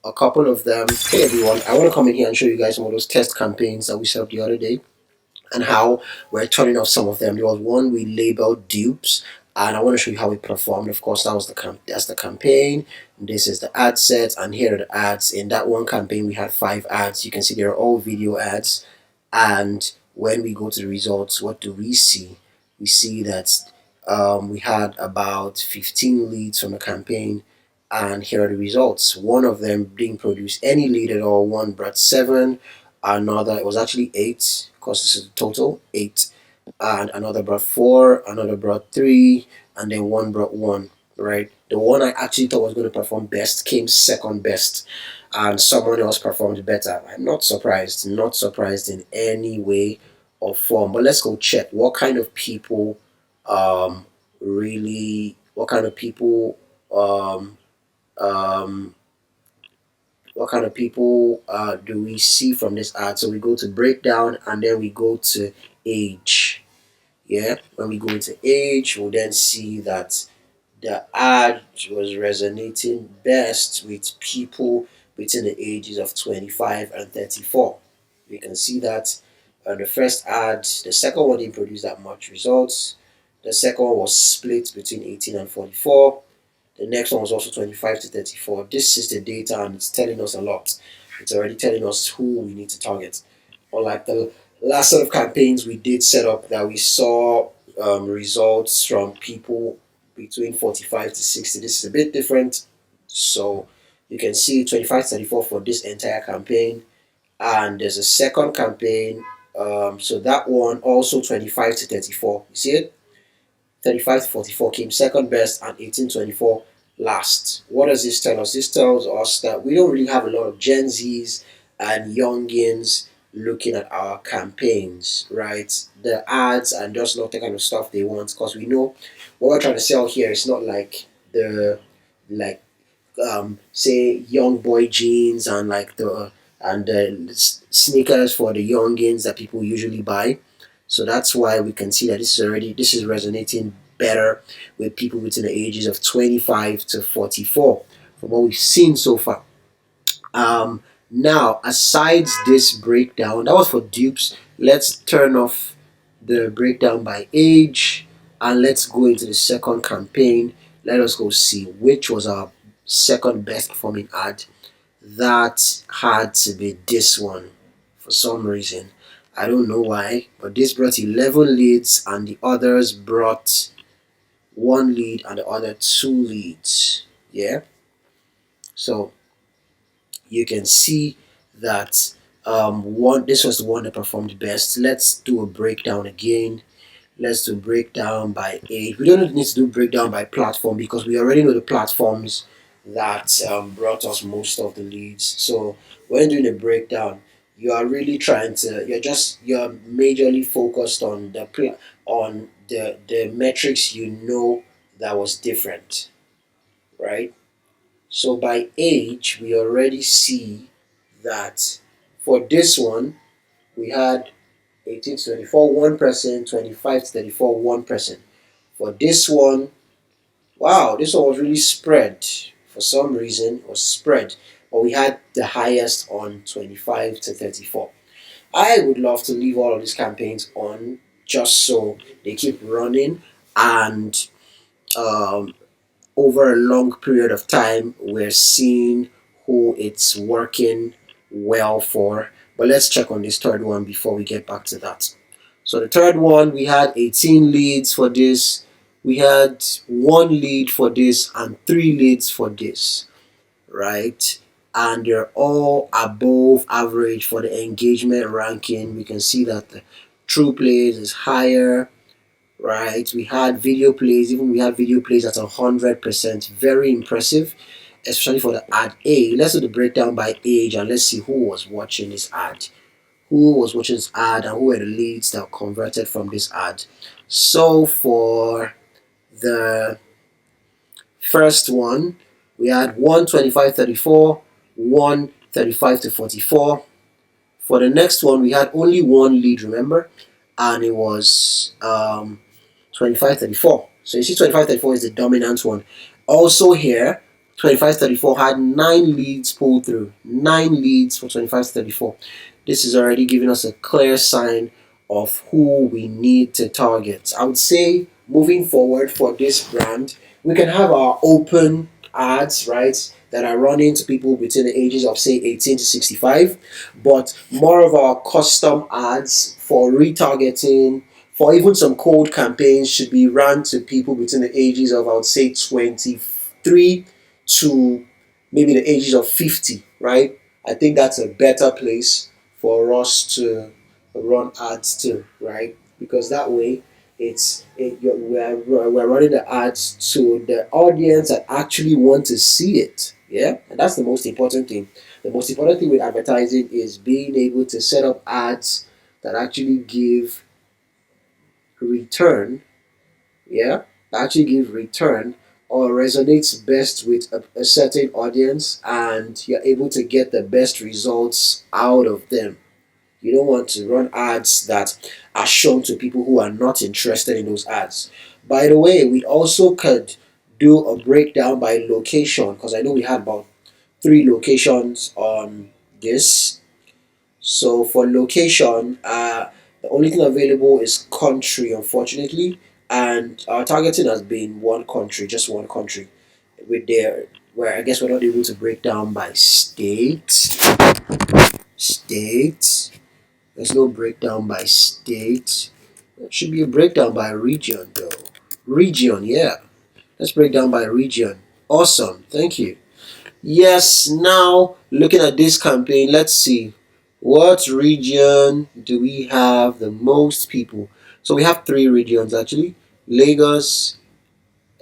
a couple of them. Hey everyone, I want to come in here and show you guys some of those test campaigns that we set up the other day and how we're turning off some of them. There was one we labeled dupes, and I want to show you how we performed. Of course, that's the campaign. This is the ad set, and here are the ads. In that one campaign, we had 5 ads. You can see they're all video ads. And when we go to the results, what do we see? We see that we had about 15 leads from the campaign, and here are the results. One of them didn't produce any lead at all. One brought 7, another, it was actually 8 because this is the total 8, and another brought 4, another brought 3, and then one brought 1. Right, the one I actually thought was going to perform best came second best, and someone else performed better. I'm not surprised, not surprised in any way or form. But let's go check what kind of people um really, what kind of people um um what kind of people do we see from this ad. So we go to breakdown, and then we go to age. Yeah, when we go into age, we'll then see that the ad was resonating best with people between the ages of 25 and 34. We can see that the first ad, the second one didn't produce that much results. The second one was split between 18 and 44. The next one was also 25 to 34. This is the data, and it's telling us a lot. It's already telling us who we need to target. Unlike the last set of campaigns we did set up, that we saw results from people between 45 to 60. This is a bit different. So you can see 25 to 34 for this entire campaign. And there's a second campaign. So that one also 25 to 34. You see it? 35 to 44 came second best, and 18 to 24 last. What does this tell us? This tells us that we don't really have a lot of Gen Zs and youngins looking at our campaigns, right? The ads and just not the kind of stuff they want, because we know what we're trying to sell here is not like the like say young boy jeans and like the sneakers for the youngins that people usually buy. So that's why we can see that this is resonating better with people between the ages of 25 to 44 from what we've seen so far. Now, aside this breakdown, that was for dupes. Let's turn off the breakdown by age, and let's go into the second campaign. Let us go see which was our second best performing ad. That had to be this one for some reason. I don't know why, but this brought 11 leads, and the others brought 1 lead and the other 2 leads. Yeah, so you can see that one, this was the one that performed best. Let's do a breakdown again. Let's do breakdown by age. We don't need to do breakdown by platform because we already know the platforms that brought us most of the leads. So when doing a breakdown, you are really trying to, you're majorly focused on the metrics you know that was different, right? So by age, we already see that for this one, we had 18 to 24, 1%, 25 to 34, 1%. For this one, wow, this one was really spread. For some reason, it was spread. But we had the highest on 25 to 34. I would love to leave all of these campaigns on just so they keep running, and um, over a long period of time, we're seeing who it's working well for. But let's check on this third one before we get back to that. So the third one, we had 18 leads for this. We had 1 lead for this and 3 leads for this, right? And they're all above average for the engagement ranking. We can see that the true plays is higher, right? We had video plays, even we had video plays at 100%. Very impressive, especially for the ad A. Let's do the breakdown by age, and let's see who was watching this ad. Who was watching this ad, and who were the leads that converted from this ad. So for the first one, we had 125-34, 135 to 44. For the next one, we had only 1 lead, remember, and it was 25-34. So you see 25-34 is the dominant one. Also here, 2534 had 9 leads pulled through. 9 leads for 2534. This is already giving us a clear sign of who we need to target. I would say moving forward for this brand, we can have our open ads, right, that are running to people between the ages of say 18 to 65, but more of our custom ads for retargeting, for even some cold campaigns should be run to people between the ages of, I would say, 23 to maybe the ages of 50, right? I think that's a better place for us to run ads to, right? Because that way we're running the ads to the audience that actually want to see it. Yeah, and that's the most important thing. The most important thing with advertising is being able to set up ads that actually give return, yeah, that actually give return or resonates best with a certain audience, and you're able to get the best results out of them. You don't want to run ads that are shown to people who are not interested in those ads. By the way, we also could do a breakdown by location, because I know we had about 3 locations on this. So for location, the only thing available is country, unfortunately, and our targeting has been one country, just one country. With there, where I guess we're not able to break down by state. State. There's no breakdown by state. There should be a breakdown by region, though. Region, yeah. Let's break down by region. Awesome. Thank you. Yes, now looking at this campaign, let's see. What region do we have the most people? So we have 3 regions actually: Lagos,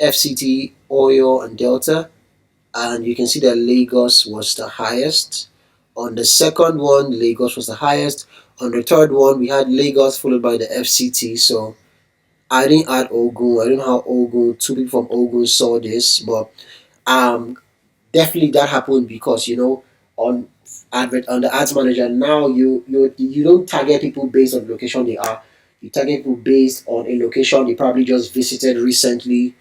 FCT, Oyo, and Delta. And you can see that Lagos was the highest. On the second one, Lagos was the highest. On the third one, we had Lagos followed by the FCT. So I didn't add Ogun. I don't know how Ogun, 2 people from Ogun saw this, but um, definitely that happened because on on the ads manager now you don't target people based on the location they are. You target people based on a location they probably just visited recently,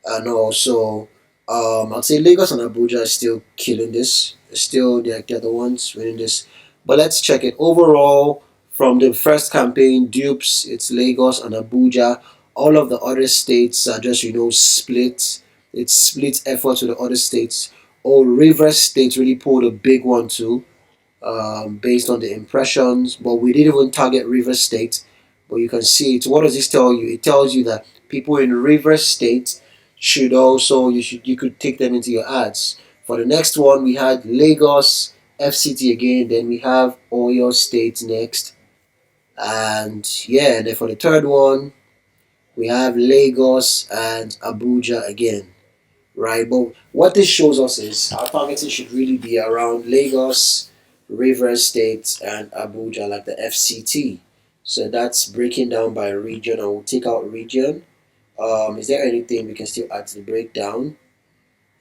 and also I'd say Lagos and Abuja are still killing this. Still, they're the ones winning this. But let's check it overall. From the first campaign, dupes, it's Lagos and Abuja. All of the other states are just split. It's split effort to the other states. Oh, Rivers State really pulled a big one too, based on the impressions. But we didn't even target River State. But you can see it. What does this tell you? It tells you that people in River State should also you could take them into your ads. For the next one, we had Lagos, FCT again. Then we have Oyo State next, and yeah. And then for the third one, we have Lagos and Abuja again, right? But what this shows us is our targeting should really be around Lagos, Rivers State, and Abuja, like the FCT. So that's breaking down by region. I will take out region. Is there anything we can still add to the breakdown?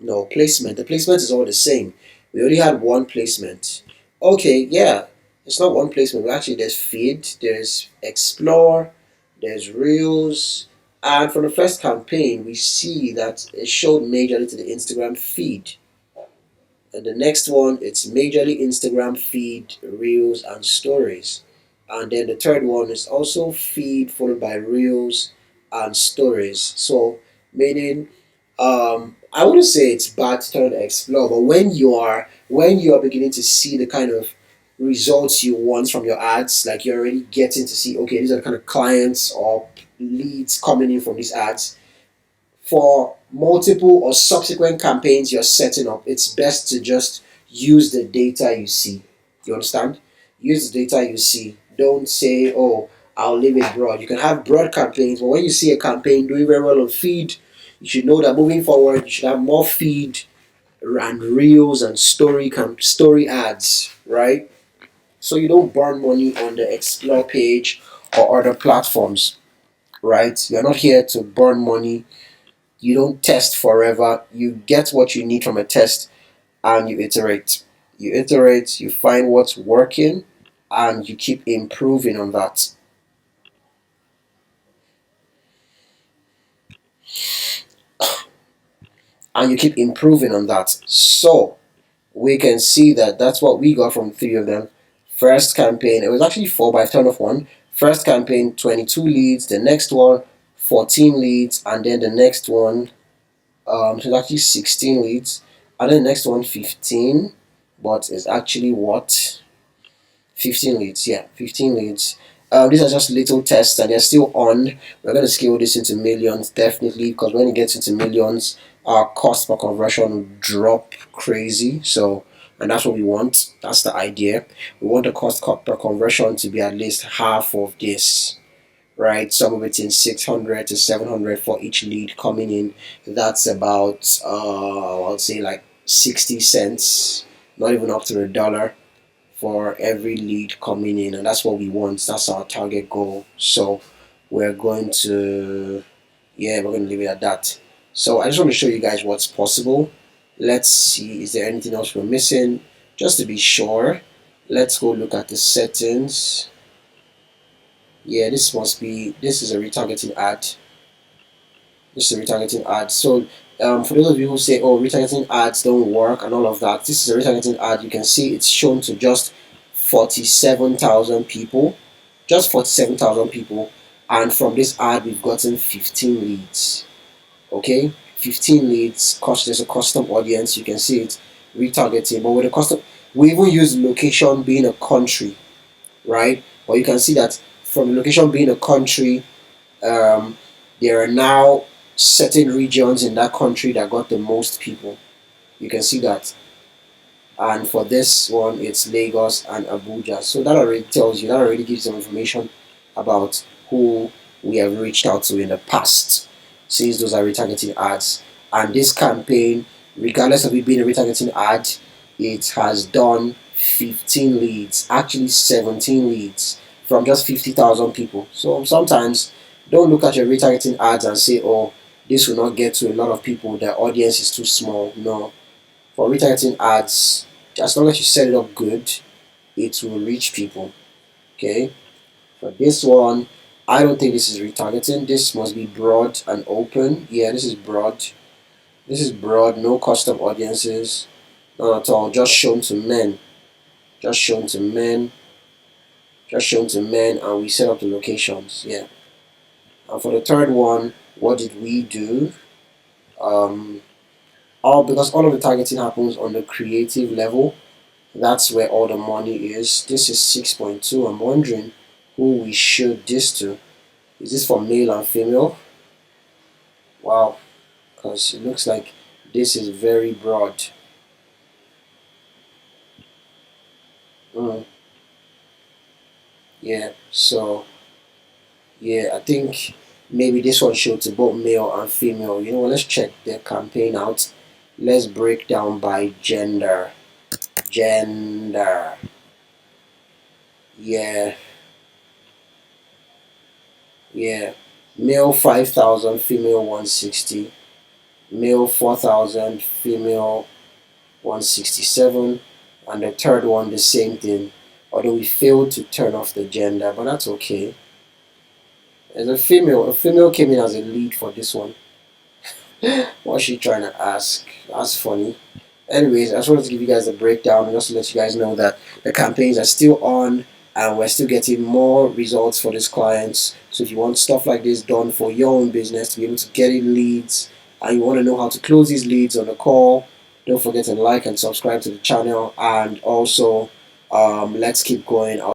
No, placement. The placement is all the same. We only had one placement. Okay, yeah. It's not one placement. Actually, there's feed, there's explore, there's reels. And for the first campaign, we see that it showed majorly to the Instagram feed. And the next one, it's majorly Instagram feed, reels, and stories. And then the third one is also feed followed by reels and stories. So meaning, I wouldn't say it's bad to turn to explore, but when you are beginning to see the kind of results you want from your ads, like you're already getting to see, okay, these are the kind of clients or leads coming in from these ads, for multiple or subsequent campaigns you're setting up, it's best to just use the data you see. You understand? Use the data you see. Don't say, oh, I'll leave it broad. You can have broad campaigns, but when you see a campaign doing very well on feed, you should know that moving forward, you should have more feed and reels and story ads, right? So you don't burn money on the explore page or other platforms, right? You're not here to burn money. You don't test forever. You get what you need from a test and you iterate. You iterate, you find what's working, and you keep improving on that. and you keep improving on that. So we can see that that's what we got from three of them. First campaign, it was actually four by turn of one. First campaign, 22 leads. The next one, 14 leads, and then the next one, so it's actually 16 leads, and then the next one, 15, but it's actually what? 15 leads, yeah, 15 leads. These are just little tests and they're still on. We're going to scale this into millions, definitely, because when it gets into millions, our cost per conversion will drop crazy. So, and that's what we want. That's the idea. We want the cost per conversion to be at least half of this, right? Somewhere between 600 to 700 for each lead coming in. That's about, I would say like 60 cents, not even up to a dollar for every lead coming in, and that's what we want. That's our target goal. So we're going to, yeah, we're going to leave it at that. So I just want to show you guys what's possible. Let's see, is there anything else we're missing? Just to be sure, let's go look at the settings. Yeah, this must be, this is a retargeting ad. This is a retargeting ad. So for those of you who say, oh, retargeting ads don't work and all of that, this is a retargeting ad. You can see it's shown to just 47,000 people. Just 47,000 people. And from this ad, we've gotten 15 leads. Okay? 15 leads. There's a custom audience. You can see it retargeting. But with a custom, we even use location being a country, right? But you can see that from location being a country, um, there are now certain regions in that country that got the most people. You can see that. And for this one, it's Lagos and Abuja. So that already tells you, that already gives some information about who we have reached out to in the past, since those are retargeting ads. And this campaign, regardless of it being a retargeting ad, it has done 15 leads, actually 17 leads from just 50,000 people. So sometimes don't look at your retargeting ads and say, oh, this will not get to a lot of people, the audience is too small. No, for retargeting ads, as long as you set it up good, it will reach people. Okay. For this one, I don't think this is retargeting. This must be broad and open. Yeah, this is broad. This is broad, no custom audiences, not at all. Just shown to men. Just shown to men. Just shown to men, and we set up the locations. Yeah. And for the third one, what did we do? All because all of the targeting happens on the creative level. That's where all the money is. This is 6.2. I'm wondering who we showed this to. Is this for male and female? Wow, because it looks like this is very broad. Mm, yeah, so yeah, I think maybe this one showed to both male and female. You know what? Let's check the campaign out. Let's break down by gender. Gender. Yeah, yeah. Male 5,000, female 160. Male 4,000, female 167, and the third one the same thing, although we failed to turn off the gender, but that's okay. As a female came in as a lead for this one. What's she trying to ask? That's funny. Anyways, I just wanted to give you guys a breakdown and just to let you guys know that the campaigns are still on and we're still getting more results for these clients. So if you want stuff like this done for your own business to be able to get in leads and you want to know how to close these leads on the call, don't forget to like and subscribe to the channel, and also let's keep going.